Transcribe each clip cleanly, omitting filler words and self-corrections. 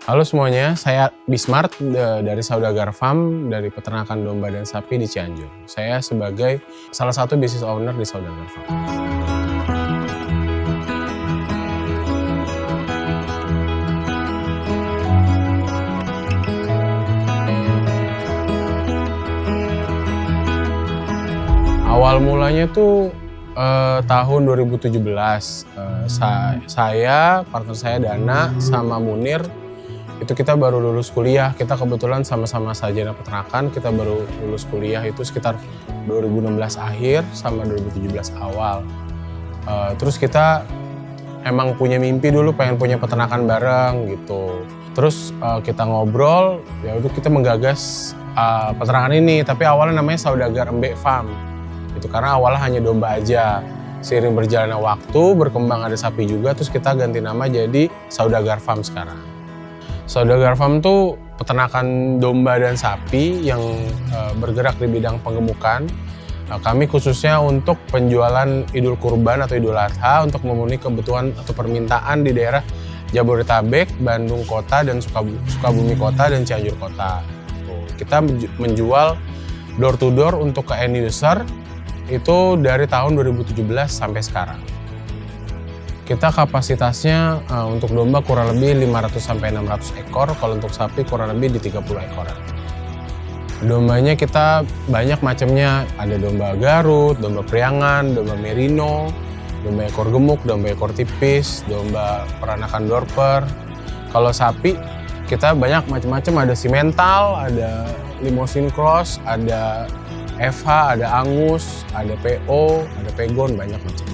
Halo semuanya, saya Bismart dari Saudagar Farm, dari peternakan domba dan sapi di Cianjur. Saya sebagai salah satu business owner di Saudagar Farm. Awal mulanya tuh tahun 2017, saya, partner saya Dana, sama Munir, itu kita baru lulus kuliah. Kita kebetulan sama-sama sarjana peternakan, kita baru lulus kuliah itu sekitar 2016 akhir sama 2017 awal. Terus kita emang punya mimpi dulu pengen punya peternakan bareng gitu. Terus kita ngobrol, ya udah kita menggagas peternakan ini, tapi awalnya namanya Saudagar Embek Farm. Itu karena awalnya hanya domba aja. Seiring berjalannya waktu, berkembang ada sapi juga, terus kita ganti nama jadi Saudagar Farm sekarang. Saudagar Farm tuh peternakan domba dan sapi yang bergerak di bidang penggemukan. Kami khususnya untuk penjualan Idul Kurban atau Idul Adha untuk memenuhi kebutuhan atau permintaan di daerah Jabodetabek, Bandung Kota, dan Sukabumi Kota, dan Cianjur Kota. Kita menjual door to door untuk ke end user itu dari tahun 2017 sampai sekarang. Kita kapasitasnya untuk domba kurang lebih 500 sampai 600 ekor, kalau untuk sapi kurang lebih di 30 ekoran. Dombanya kita banyak macamnya, ada domba Garut, domba Priangan, domba Merino, domba ekor gemuk, domba ekor tipis, domba peranakan Dorper. Kalau sapi kita banyak macam-macam, ada simental, ada limousine cross, ada FH, ada Angus, ada PO, ada Pegon, banyak macam.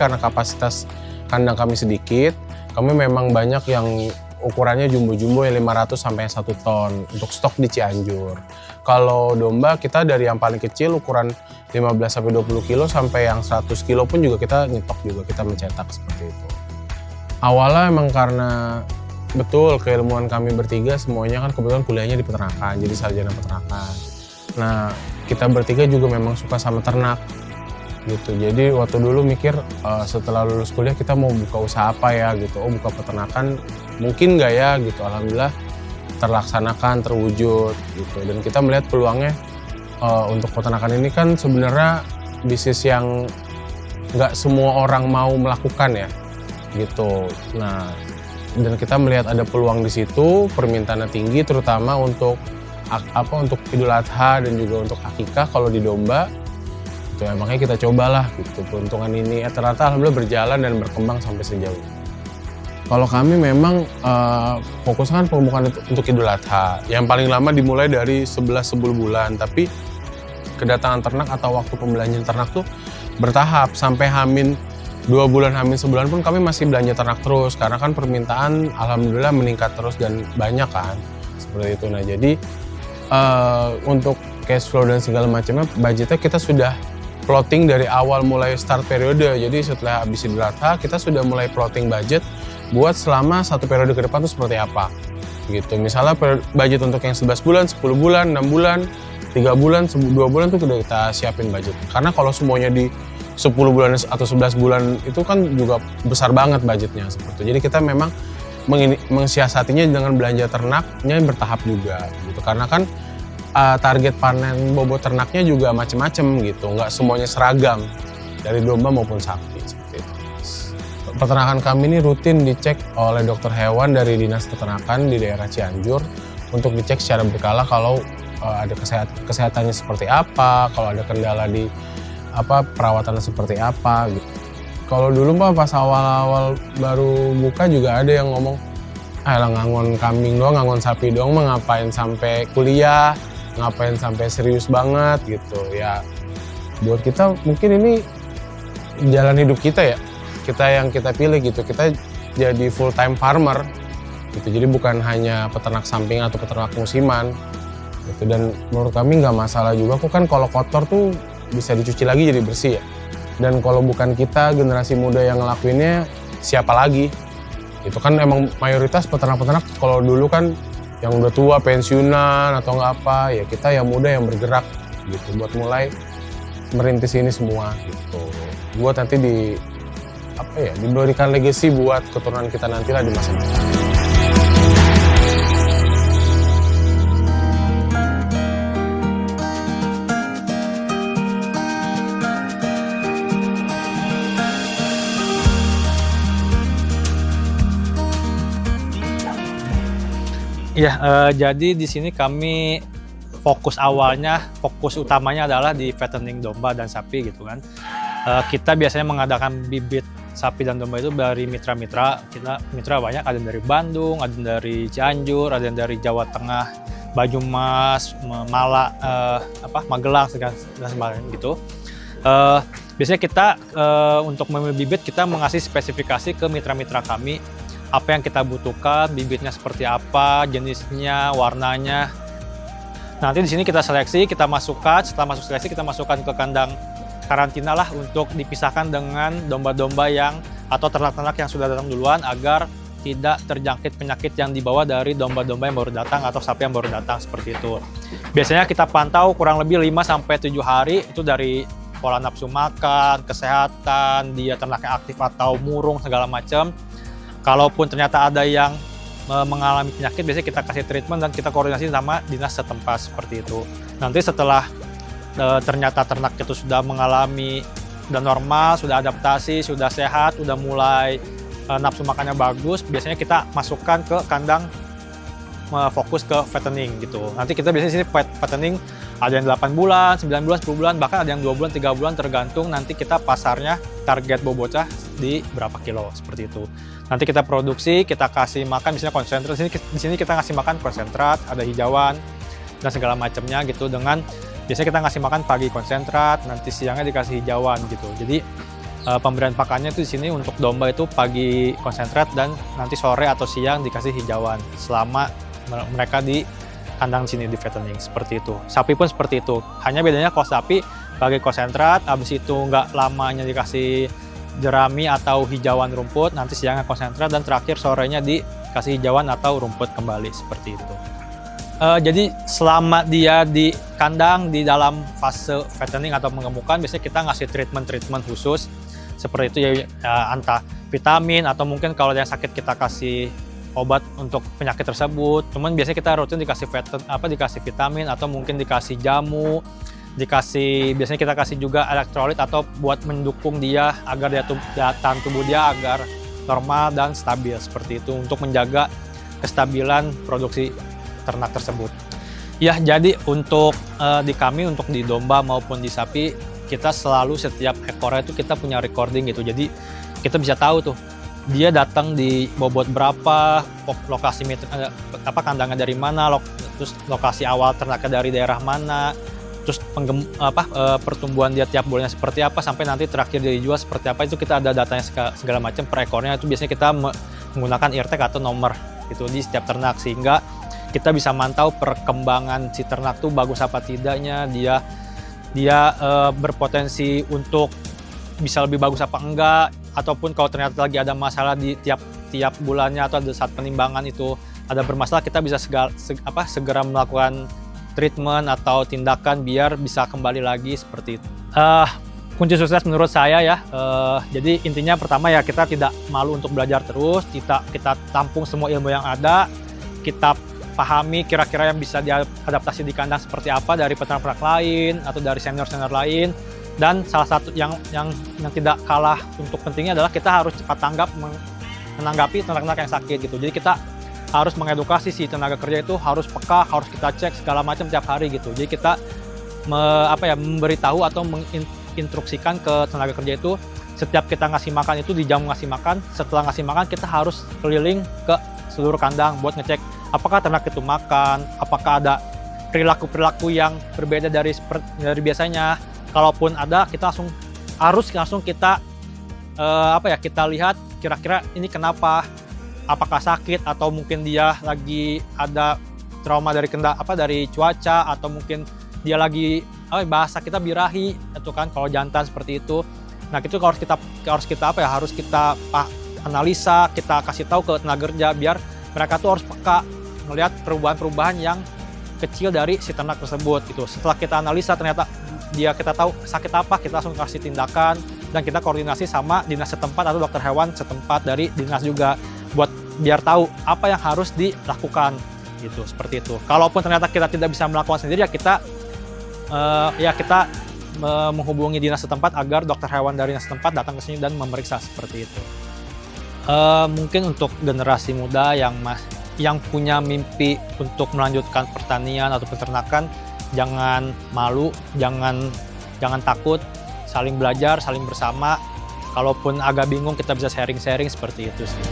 Karena kapasitas kandang kami sedikit, kami memang banyak yang ukurannya jumbo-jumbo yang 500 sampai 1 ton untuk stok di Cianjur. Kalau domba kita dari yang paling kecil ukuran 15 sampai 20 kilo sampai yang 100 kilo pun juga kita nyetok juga, kita mencetak seperti itu. Awalnya emang karena betul keilmuan kami bertiga semuanya kan kebetulan kuliahnya di peternakan, jadi sarjana peternakan. Nah, kita bertiga juga memang suka sama ternak gitu. Jadi waktu dulu mikir setelah lulus kuliah kita mau buka usaha apa ya gitu. Oh, buka peternakan mungkin nggak ya gitu. Alhamdulillah terlaksanakan, terwujud gitu. Dan kita melihat peluangnya untuk peternakan ini kan sebenarnya bisnis yang nggak semua orang mau melakukan ya gitu. Nah, dan kita melihat ada peluang di situ, permintaannya tinggi terutama untuk Idul Adha dan juga untuk akikah kalau di domba. Itu ya, makanya kita cobalah gitu peruntungan ini. Ternyata alhamdulillah berjalan dan berkembang sampai sejauh ini. Kalau kami memang fokuskan pembukaan untuk Idul Adha. Yang paling lama dimulai dari 11 bulan, tapi kedatangan ternak atau waktu pembelanjaan ternak tuh bertahap sampai H-2 bulan, H-1 bulan pun kami masih belanja ternak terus karena kan permintaan alhamdulillah meningkat terus dan banyak kan seperti itu. Nah, jadi untuk cash flow dan segala macamnya budgetnya kita sudah plotting dari awal mulai start periode. Jadi setelah habis Idul Adha kita sudah mulai plotting budget buat selama satu periode ke depan itu seperti apa gitu. Misalnya budget untuk yang 11 bulan, 10 bulan, 6 bulan, 3 bulan, 2 bulan itu sudah kita siapin budget. Karena kalau semuanya di 10 bulan atau 11 bulan itu kan juga besar banget budgetnya seperti itu. Jadi kita memang mensiasatinya dengan belanja ternaknya bertahap juga gitu. Karena kan target panen bobot ternaknya juga macam-macam gitu, nggak semuanya seragam dari domba maupun sapi seperti itu. Peternakan kami ini rutin dicek oleh dokter hewan dari Dinas Peternakan di daerah Cianjur untuk dicek secara berkala kalau ada kesehatannya seperti apa, kalau ada kendala di perawatannya seperti apa gitu. Kalau dulu pas awal-awal baru buka juga ada yang ngomong, ngangon kambing doang, ngangon sapi doang, ngapain sampai kuliah, ngapain sampai serius banget gitu. Ya buat kita mungkin ini jalan hidup kita ya, kita yang kita pilih gitu. Kita jadi full time farmer gitu, jadi bukan hanya peternak samping atau peternak musiman gitu. Dan menurut kami nggak masalah juga kok, kan kalau kotor tuh bisa dicuci lagi jadi bersih ya. Dan kalau bukan kita generasi muda yang ngelakuinnya, siapa lagi? Itu kan emang mayoritas peternak-peternak kalau dulu kan yang udah tua pensiunan atau nggak apa, ya kita yang muda yang bergerak gitu buat mulai merintis ini semua gitu. Buat nanti diberikan legacy buat keturunan kita nantilah di masa depan. Iya, jadi di sini kami fokus utamanya adalah di fattening domba dan sapi gitu kan. Kita biasanya mengadakan bibit sapi dan domba itu dari mitra-mitra. Kita mitra banyak, ada yang dari Bandung, ada yang dari Cianjur, ada yang dari Jawa Tengah, Banyumas, Magelang dan sebagainya gitu. Biasanya kita untuk memilih bibit kita mengasih spesifikasi ke mitra-mitra kami apa yang kita butuhkan, bibitnya seperti apa, jenisnya, warnanya. Nanti di sini kita seleksi, kita masukkan. Setelah masuk seleksi, kita masukkan ke kandang karantina lah untuk dipisahkan dengan domba-domba yang atau ternak-ternak yang sudah datang duluan agar tidak terjangkit penyakit yang dibawa dari domba-domba yang baru datang atau sapi yang baru datang seperti itu. Biasanya kita pantau kurang lebih 5-7 hari itu dari pola nafsu makan, kesehatan, dia ternaknya aktif atau murung segala macam. Kalaupun ternyata ada yang mengalami penyakit, biasanya kita kasih treatment dan kita koordinasi sama dinas setempat seperti itu. Nanti setelah ternyata ternak itu sudah mengalami, sudah normal, sudah adaptasi, sudah sehat, sudah mulai nafsu makannya bagus, biasanya kita masukkan ke kandang fokus ke fattening gitu. Nanti kita biasanya sini fattening ada yang 8 bulan, 9 bulan, 10 bulan, bahkan ada yang 2 bulan, 3 bulan tergantung nanti kita pasarnya target bobotnya di berapa kilo seperti itu. Nanti kita produksi, kita kasih makan misalnya konsentrat. Di sini kita ngasih makan konsentrat, ada hijauan dan segala macamnya gitu. Dengan biasanya kita ngasih makan pagi konsentrat, nanti siangnya dikasih hijauan gitu. Jadi pemberian pakannya itu di sini untuk domba itu pagi konsentrat dan nanti sore atau siang dikasih hijauan selama mereka di kandang sini di fattening seperti itu. Sapi pun seperti itu. Hanya bedanya kalau sapi pagi konsentrat, habis itu nggak lamanya dikasih jerami atau hijauan rumput, nanti siangnya konsentrat dan terakhir sorenya dikasih hijauan atau rumput kembali seperti itu. Jadi selama dia di kandang di dalam fase fattening atau mengemukan, biasanya kita ngasih treatment khusus seperti itu ya, entah vitamin atau mungkin kalau yang sakit kita kasih obat untuk penyakit tersebut. Cuman biasanya kita rutin dikasih dikasih vitamin atau mungkin dikasih jamu, biasanya kita kasih juga elektrolit atau buat mendukung dia agar daya tahan tubuh dia agar normal dan stabil seperti itu untuk menjaga kestabilan produksi ternak tersebut. Ya, jadi untuk untuk di domba maupun di sapi kita selalu setiap ekornya itu kita punya recording gitu. Jadi kita bisa tahu tuh dia datang di bobot berapa, lokasi kandangnya dari mana, terus lokasi awal ternaknya dari daerah mana, terus pertumbuhan dia tiap bulannya seperti apa, sampai nanti terakhir dia dijual seperti apa, itu kita ada datanya segala macam per ekornya. Itu biasanya kita menggunakan ear tag atau nomor gitu di setiap ternak, sehingga kita bisa mantau perkembangan si ternak tuh bagus apa tidaknya, dia berpotensi untuk bisa lebih bagus apa enggak, ataupun kalau ternyata lagi ada masalah di tiap bulannya atau ada saat penimbangan itu ada bermasalah, kita bisa segera melakukan treatment atau tindakan biar bisa kembali lagi seperti itu. Kunci sukses menurut saya ya, jadi intinya pertama ya kita tidak malu untuk belajar terus, kita tampung semua ilmu yang ada, kita pahami kira-kira yang bisa diadaptasi di kandang seperti apa dari peternak lain atau dari senior-senior lain. Dan salah satu yang tidak kalah untuk pentingnya adalah kita harus cepat tanggap menanggapi ternak-ternak yang sakit gitu. Jadi kita harus mengedukasi si tenaga kerja itu, harus peka, harus kita cek segala macam tiap hari gitu. Jadi kita memberitahu atau menginstruksikan ke tenaga kerja itu setiap kita ngasih makan itu di jam ngasih makan, setelah ngasih makan kita harus keliling ke seluruh kandang buat ngecek apakah ternak itu makan, apakah ada perilaku-perilaku yang berbeda dari biasanya. Kalaupun ada, kita harus langsung kita kita lihat kira-kira ini kenapa, apakah sakit atau mungkin dia lagi ada trauma dari dari cuaca, atau mungkin dia lagi bahasa kita birahi itu kan kalau jantan seperti itu. Nah, itu harus kita analisa, kita kasih tahu ke tenaga kerja biar mereka tuh harus peka melihat perubahan-perubahan yang kecil dari si ternak tersebut gitu. Setelah kita analisa ternyata kita tahu sakit apa, kita langsung kasih tindakan dan kita koordinasi sama dinas setempat atau dokter hewan setempat dari dinas juga buat biar tahu apa yang harus dilakukan gitu, seperti itu. Kalaupun ternyata kita tidak bisa melakukan sendiri ya kita menghubungi dinas setempat agar dokter hewan dari dinas setempat datang ke sini dan memeriksa seperti itu. Mungkin untuk generasi muda yang yang punya mimpi untuk melanjutkan pertanian atau peternakan, jangan malu, jangan takut, saling belajar, saling bersama. Kalaupun agak bingung, kita bisa sharing-sharing seperti itu sih.